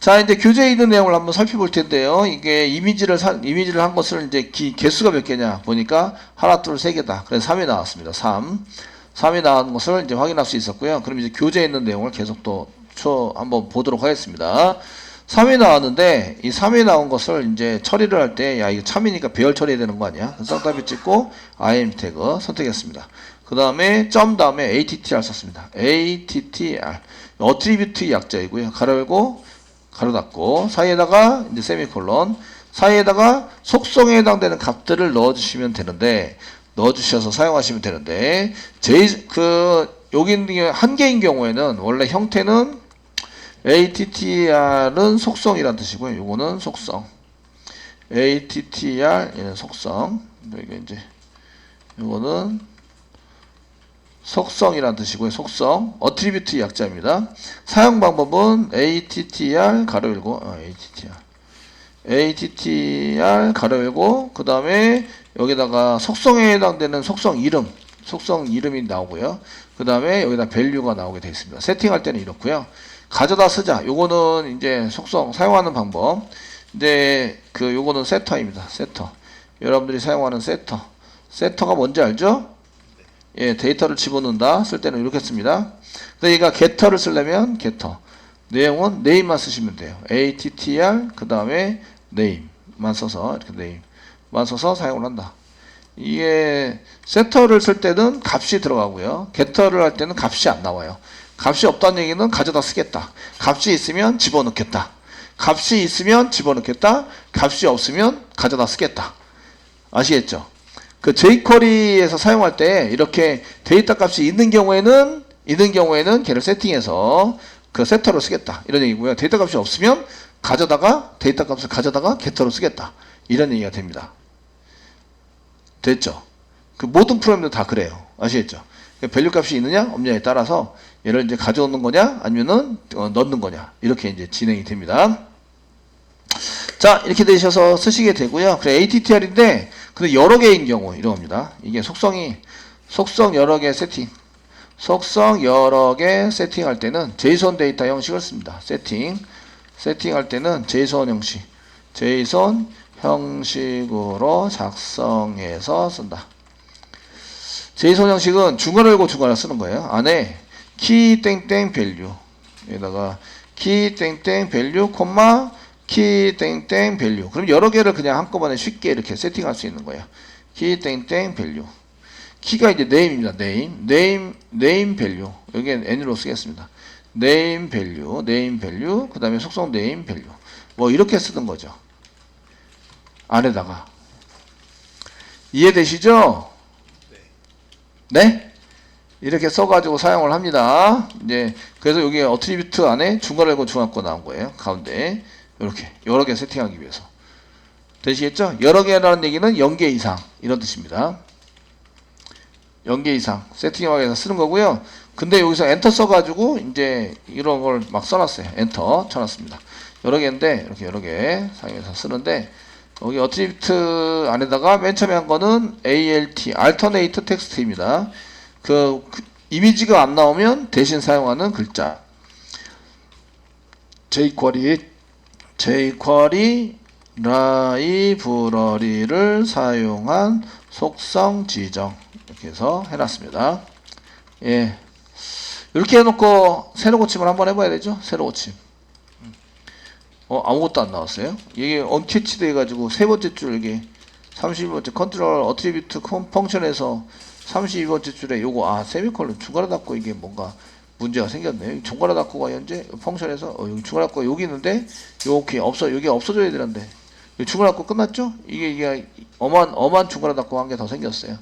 자, 이제 교재에 있는 내용을 한번 살펴볼 텐데요. 이게 이미지를 한 것을 이제 개수가 몇 개냐 보니까 하나, 둘, 세 개다. 그래서 3이 나왔습니다. 3이 나온 것을 이제 확인할 수 있었고요. 그럼 이제 교재에 있는 내용을 계속 또 한번 보도록 하겠습니다. 3이 나왔는데 이 3이 나온 것을 이제 처리를 할 때 야, 이거 참이니까 배열 처리해야 되는 거 아니야? 쌍따비 찍고 IM 태그 선택했습니다. 그 다음에 점 다음에 ATTR 썼습니다. ATTR 어트리뷰트 약자이고요. 가로 열고 가로 닫고 사이에다가 이제 세미콜론 사이에다가 속성에 해당되는 값들을 넣어주시면 되는데 넣어주셔서 사용하시면 되는데 여기 한 개인 경우에는 원래 형태는 ATTR은 속성이란 뜻이고요. 요거는 속성 ATTR 얘는 속성 이게 이제 요거는 속성이란 뜻이고요. 속성 어트리뷰트 약자입니다. 사용 방법은 ATTR 가로 열고 ATTR 가로 열고 그 다음에 여기다가 속성에 해당되는 속성 이름이 나오고요. 그 다음에 여기다 밸류가 나오게 되어 있습니다. 세팅할 때는 이렇고요. 가져다 쓰자. 요거는 이제 속성 사용하는 방법. 근데 요거는 세터입니다. 세터. 여러분들이 사용하는 세터. 세터가 뭔지 알죠? 예, 데이터를 집어넣는다. 쓸 때는 이렇게 씁니다. 근데 얘가 getter를 쓰려면 getter. 내용은 name만 쓰시면 돼요. attr 그 다음에 name만 써서 이렇게 name만 써서 사용을 한다. 이게 setter를 쓸 때는 값이 들어가고요. getter를 할 때는 값이 안 나와요. 값이 없다는 얘기는 가져다 쓰겠다. 값이 있으면 집어넣겠다. 값이 있으면 집어넣겠다. 값이 없으면 가져다 쓰겠다. 아시겠죠? 그 jQuery에서 사용할 때 이렇게 데이터 값이 있는 경우에는 걔를 세팅해서 그 세터로 쓰겠다. 이런 얘기고요. 데이터 값이 없으면 데이터 값을 가져다가 getter로 쓰겠다. 이런 얘기가 됩니다. 됐죠? 그 모든 프로그램도 다 그래요. 아시겠죠? 밸류 값이 있느냐 없느냐에 따라서 얘를 이제 가져오는 거냐 아니면은 넣는 거냐 이렇게 이제 진행이 됩니다. 자, 이렇게 되셔서 쓰시게 되고요. 그래 ATTR인데 근데 여러 개인 경우 이런 겁니다. 이게 속성 여러 개 세팅할 때는 JSON 데이터 형식을 씁니다. 세팅할 때는 JSON 형식으로 작성해서 쓴다. JSON 형식은 중괄호 열고 중괄호 쓰는 거예요. 안에 key 땡땡 value 여기다가 key 땡땡 value key 땡땡 value. 그럼 여러 개를 그냥 한꺼번에 쉽게 이렇게 세팅할 수 있는 거예요. key 땡땡 value. 키가 이제 name입니다. name value. 여기엔 n으로 쓰겠습니다. name value. 그 다음에 속성 name value. 뭐 이렇게 쓰는 거죠. 안에다가. 이해되시죠? 네? 이렇게 써가지고 사용을 합니다. 이제 그래서 여기 어트리뷰트 안에 중괄호 열고 중괄호 나온 거예요. 가운데. 이렇게 여러 개 세팅하기 위해서. 되시겠죠? 여러 개라는 얘기는 0개 이상 이런 뜻입니다. 0개 이상 세팅하기 위해서 쓰는 거고요. 근데 여기서 엔터 써가지고 이제 이런 걸 막 써놨어요. 엔터 쳐놨습니다. 여러 개인데 이렇게 여러 개 사용해서 쓰는데 여기 어트리뷰트 안에다가 맨 처음에 한 거는 alternate text입니다. 그 이미지가 안 나오면 대신 사용하는 글자. jQuery 라이브러리를 사용한 속성 지정 이렇게 해서 해놨습니다. 예, 이렇게 해놓고 세로 고침을 한번 해봐야 되죠. 세로 고침. 아무것도 안 나왔어요. 이게 언캐치드 해가지고 세 번째 줄 이게 32번째 컨트롤 어트리뷰트 펑션에서 32번째 줄에 요거 세미콜론 중괄호 닫고 이게 뭔가 문제가 생겼네요. 중괄호 닫고가 현재 펑션에서 여기 중괄호 닫고 여기 있는데 여기 없어져야 되는데 중괄호 닫고 끝났죠? 이게 엄한 중괄호 닫고 한 개 더 생겼어요.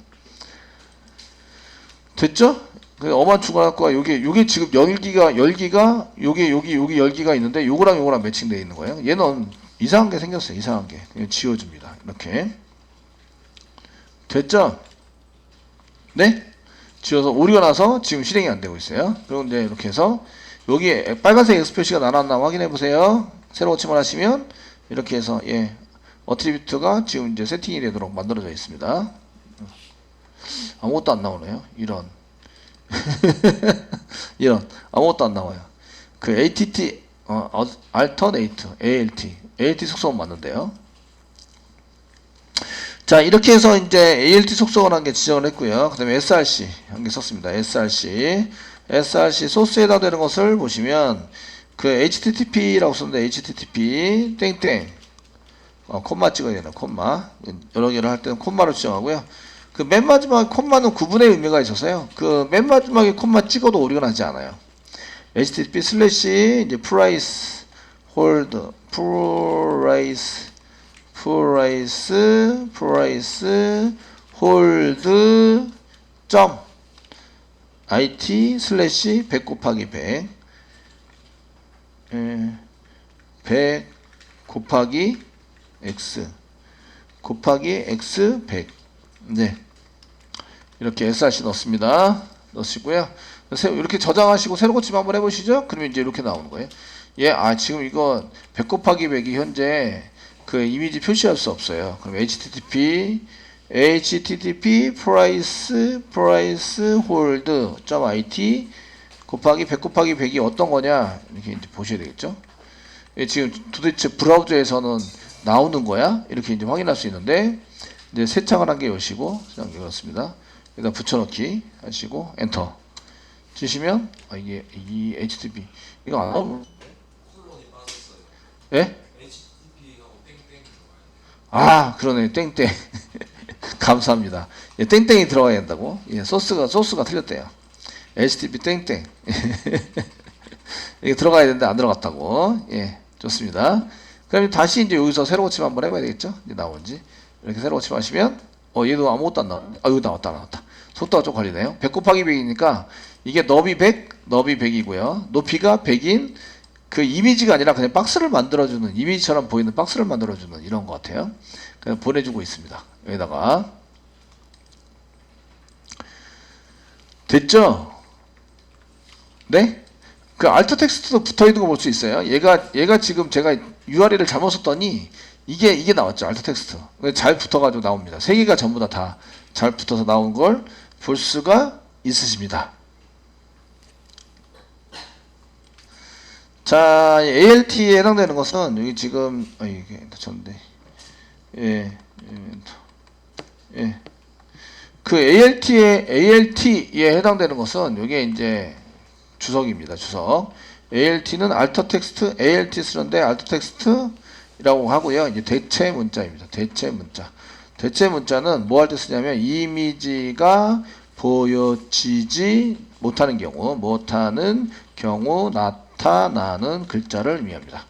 됐죠? 엄한 중괄호 닫고가 요게 지금 열기가 여기 열기가 있는데 요거랑 매칭되어 있는 거예요. 얘는 이상한 게 생겼어요. 이상한 게 그냥 지워줍니다. 이렇게 됐죠? 네? 지워서 오류가 나서 지금 실행이 안 되고 있어요. 그런데 이렇게 해서 여기에 빨간색 X 표시가 나왔나 확인해 보세요. 새로 고침을 하시면 이렇게 해서 어트리뷰트가 지금 이제 세팅이 되도록 만들어져 있습니다. 아무것도 안 나오네요. 이런 아무것도 안 나와요. 그 alternate, ALT 속성은 맞는데요. 자, 이렇게 해서 이제 ALT 속성을 한 개 지정을 했고요. 그 다음에 SRC 한 개 썼습니다. SRC 소스에 해당되는 것을 보시면 그 HTTP라고 썼는데 HTTP 땡땡 콤마 찍어야 되나 콤마 여러 개를 할 때는 콤마로 지정하고요. 그 맨 마지막 콤마는 구분의 의미가 있어서요. 그 맨 마지막에 콤마 찍어도 오류가 나지 않아요. HTTP 슬래시 이제 price hold price hold 점 it 슬래시 100 곱하기 100 100 곱하기 x 곱하기 x 100 네. 이렇게 SRC 넣습니다. 넣으시고요. 이렇게 저장하시고 새로 고침 한번 해보시죠. 그러면 이제 이렇게 나오는 거예요. 지금 이거 100 곱하기 100이 현재 그 이미지 표시할 수 없어요. 그럼 HTTP price hold .it 곱하기 100 곱하기 100이 어떤 거냐 이렇게 이제 보셔야 되겠죠. 지금 도대체 브라우저에서는 나오는 거야? 이렇게 이제 확인할 수 있는데 이제 세창을 한 개 여시고 그냥 그렇습니다. 여기다 붙여넣기 하시고 엔터 치시면 이게 이 HTTP 이거 안 나오면 예? 그러네 땡땡 감사합니다. 땡땡이 들어가야 된다고. 소스가 틀렸대요. HTTP 땡땡 이게 들어가야 되는데 안 들어갔다고. 좋습니다. 그럼 다시 이제 여기서 새로 고침 한번 해봐야 되겠죠? 이제 나온지 이렇게 새로 고침하시면 얘도 아무것도 안 나와. 여기 나왔다. 속도가 좀 걸리네요. 100 곱하기 100이니까 이게 너비 100이고요. 높이가 100인 그 이미지가 아니라 그냥 박스를 만들어주는 이미지처럼 보이는 박스를 만들어주는 이런 것 같아요. 그냥 보내주고 있습니다. 여기다가 됐죠? 네? 그 알트 텍스트도 붙어있는 거 볼 수 있어요. 얘가 지금 제가 URL을 잘못 썼더니 이게 나왔죠. 알트 텍스트. 잘 붙어가지고 나옵니다. 세 개가 전부 다 잘 붙어서 나온 걸 볼 수가 있으십니다. 자, ALT에 해당되는 것은 여기 지금 이게 쳤는데 그 ALT에 해당되는 것은 이게 이제 주석입니다. 주석. ALT는 알터 텍스트 ALT 쓰는데 알터 텍스트라고 하고요. 이제 대체 문자입니다. 대체 문자는 뭐 할 때 쓰냐면 이미지가 보여지지 못하는 경우 나타나는 글자를 의미합니다.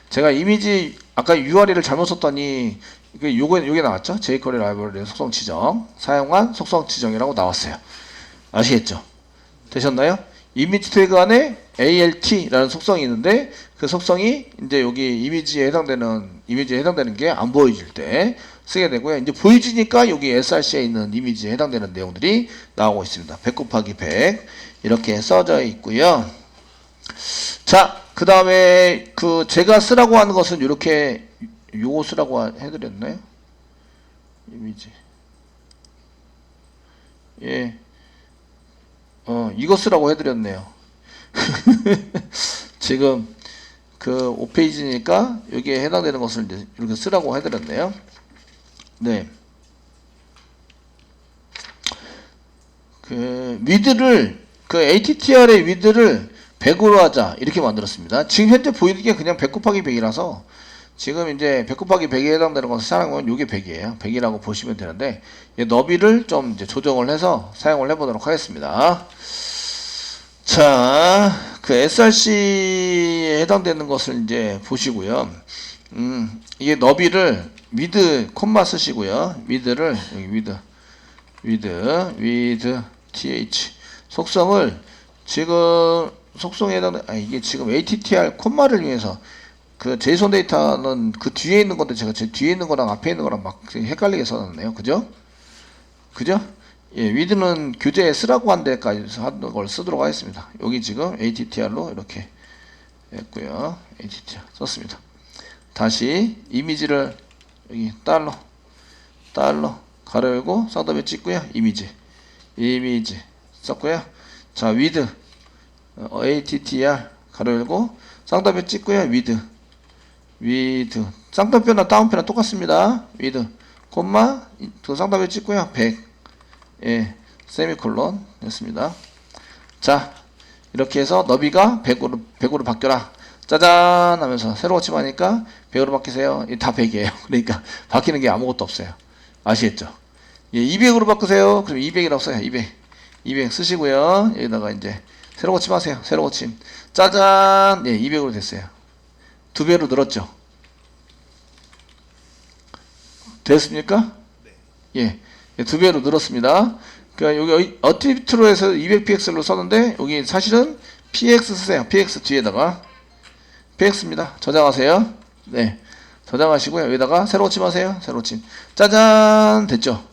제가 이미지 아까 URL을 잘못 썼더니 요게 나왔죠? jQuery 라이브러리의 속성 지정 사용한 속성 지정이라고 나왔어요. 아시겠죠? 되셨나요? 이미지 태그 안에 ALT라는 속성이 있는데 그 속성이 이제 여기 이미지에 해당되는 게 안 보여질 때 쓰게 되고요. 이제 보여지니까 여기 SRC에 있는 이미지에 해당되는 내용들이 나오고 있습니다. 100 곱하기 100 이렇게 써져 있고요. 자, 그 다음에 제가 쓰라고 하는 것은 이렇게 요거 쓰라고 해드렸나요? 이미지. 이거 쓰라고 해드렸네요. 지금 그 5페이지니까 여기에 해당되는 것을 이제 이렇게 쓰라고 해드렸네요. 네. 위드를 ATTR의 위드를 100으로 하자 이렇게 만들었습니다. 지금 현재 보이는 게 그냥 100 곱하기 100이라서 지금 이제 100 곱하기 100에 해당되는 것을 사용하면 이게 100이에요. 100이라고 보시면 되는데 너비를 좀 이제 조정을 해서 사용을 해보도록 하겠습니다. 자, 그 SRC에 해당되는 것을 이제 보시고요. 이게 너비를 위드 콤마 쓰시고요. 위드를 여기 위드 th 속성을 지금 속성에 해당되는 이게 지금 ATTR 콤마를 이용해서 그 JSON 데이터는 그 뒤에 있는 건데 제가 제 뒤에 있는 거랑 앞에 있는 거랑 막 헷갈리게 써놨네요. 그죠? 위드는 교재에 쓰라고 한 데까지 하는 걸 쓰도록 하겠습니다. 여기 지금 ATTR로 이렇게 했고요. ATTR 썼습니다. 다시 이미지를 여기 달러 가로 열고 쌍따옴에 찍고요. 이미지 썼고요. 자, 위드 ATTR 가로 열고 쌍따옴표 찍고요. 위드 쌍따옴표나 다운표나 똑같습니다. 위드 콤마 그 쌍따옴표 찍고요. 100 예, 세미콜론 됐습니다. 자, 이렇게 해서 너비가 100으로 바뀌어라. 짜잔 하면서 새로 고침하니까 100으로 바뀌세요. 다 100이에요. 그러니까 바뀌는 게 아무것도 없어요. 아시겠죠? 예, 200으로 바꾸세요. 그럼 200이라고 써요. 200 쓰시고요. 여기다가 이제 새로 고침하세요. 새로 고침. 짜잔. 예, 200으로 됐어요. 2배로 늘었죠? 됐습니까? 예, 2배로 늘었습니다. 그러니까 여기 어트리뷰트로 해서 200px로 썼는데 여기 사실은 px 쓰세요. px 뒤에다가 px입니다. 저장하세요. 네, 저장하시고요. 여기다가 새로 고침하세요. 새로 고침. 짜잔 됐죠?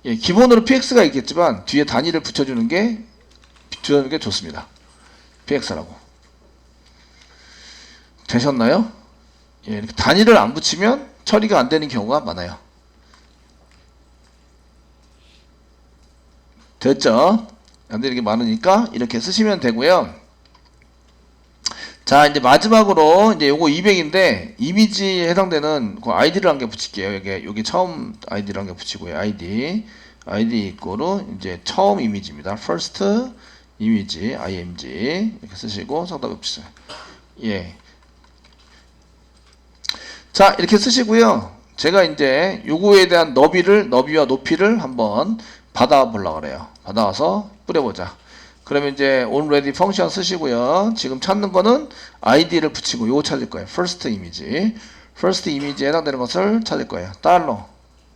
예, 기본으로 px가 있겠지만 뒤에 단위를 붙여주는 게 좋습니다. px라고. 되셨나요? 예, 이렇게 단위를 안 붙이면 처리가 안 되는 경우가 많아요. 됐죠? 안 되는 게 많으니까 이렇게 쓰시면 되고요. 자, 이제 마지막으로 이제 요거 200인데 이미지에 해당되는 그 아이디를 한 개 붙일게요. 여기 처음 아이디를 한 개 붙이고요. 아이디 이꼬르 이제 처음 이미지입니다. first 이미지 img 이렇게 쓰시고 상담 붙이세요. 예. 자, 이렇게 쓰시고요. 제가 이제 요거에 대한 너비와 높이를 한번 받아 보려고 그래요. 받아와서 뿌려보자. 그러면 이제 onReady 펑션 쓰시고요. 지금 찾는 거는 id를 붙이고 요거 찾을 거예요. first 이미지에 해당되는 것을 찾을 거예요. 달러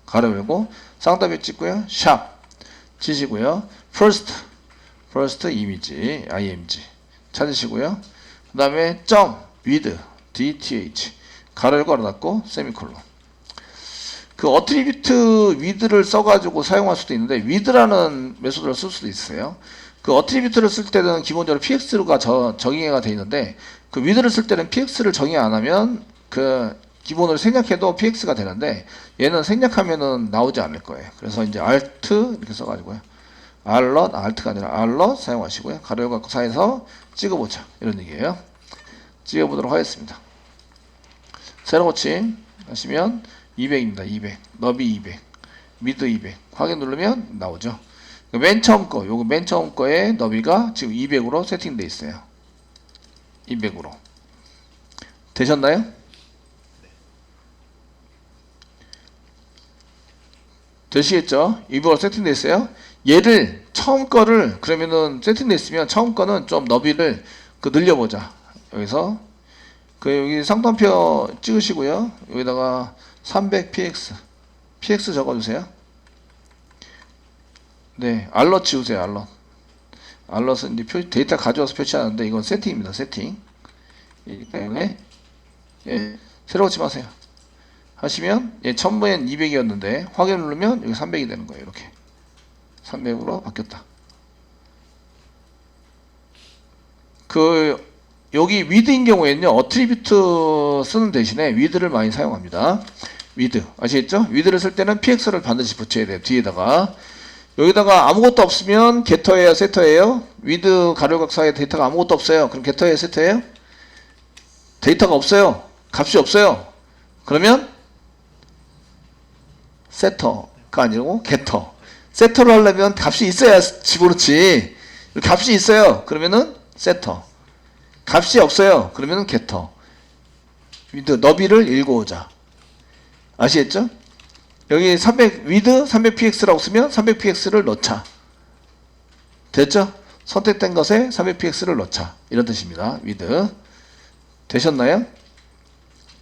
가로 열고 쌍따옴표 찍고요. 샵 치시고요. first 이미지 img 찾으시고요. 그 다음에 with dth 가로 열고 가로 닫고 세미콜론. 그 어트리뷰트 with를 써가지고 사용할 수도 있는데 with라는 메소드를 쓸 수도 있어요. 그 어트리뷰트를 쓸 때는 기본적으로 px가 정의가 되어 있는데 그 with를 쓸 때는 px를 정의 안 하면 그 기본으로 생략해도 px가 되는데 얘는 생략하면은 나오지 않을 거예요. 그래서 이제 alt 이렇게 써가지고요. alt가 아니라 alert 사용하시고요. 가로 열고 사이에서 찍어보자 이런 얘기예요. 찍어보도록 하겠습니다. 새로 고침 하시면 200입니다. 200 너비 200 미드 200 확인 누르면 나오죠. 맨 처음 거의 너비가 지금 200으로 세팅되어 있어요. 200으로 되셨나요? 되시겠죠? 200으로 세팅되어 있어요. 얘를 처음 거를 그러면은 세팅되어 있으면 처음 거는 좀 너비를 늘려보자. 여기서 여기 상단표 찍으시고요. 여기다가 300px 적어주세요. 네, 알럿 지우세요. 알럿은 이제 데이터 가져와서 표시하는데 이건 세팅입니다. 세팅. 때문에 예, 새로 고침하세요. 하시면 처음엔 200이었는데 확인 누르면 여기 300이 되는 거예요. 이렇게 300으로 바뀌었다. 여기 with인 경우에는요, 어트리뷰트 쓰는 대신에 with를 많이 사용합니다. with. 아시겠죠? with를 쓸 때는 px를 반드시 붙여야 돼요. 뒤에다가. 여기다가 아무것도 없으면 getter예요, setter예요? with 가로각 사이에 데이터가 아무것도 없어요. 그럼 getter예요, setter예요? 데이터가 없어요. 값이 없어요. 그러면 setter가 아니고 getter. setter를 하려면 값이 있어야 집어넣지. 값이 있어요. 그러면은 setter. 값이 없어요. 그러면 getter. 너비를 읽어오자. 아시겠죠? 여기 with 300px라고 쓰면 300px를 넣자. 됐죠? 선택된 것에 300px를 넣자. 이런 뜻입니다. with. 되셨나요?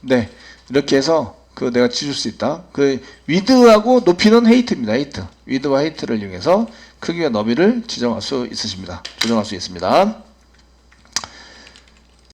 네. 이렇게 해서 내가 지울 수 있다. width하고 높이는 height입니다. width와 height를 이용해서 크기와 너비를 조정할 수 있습니다.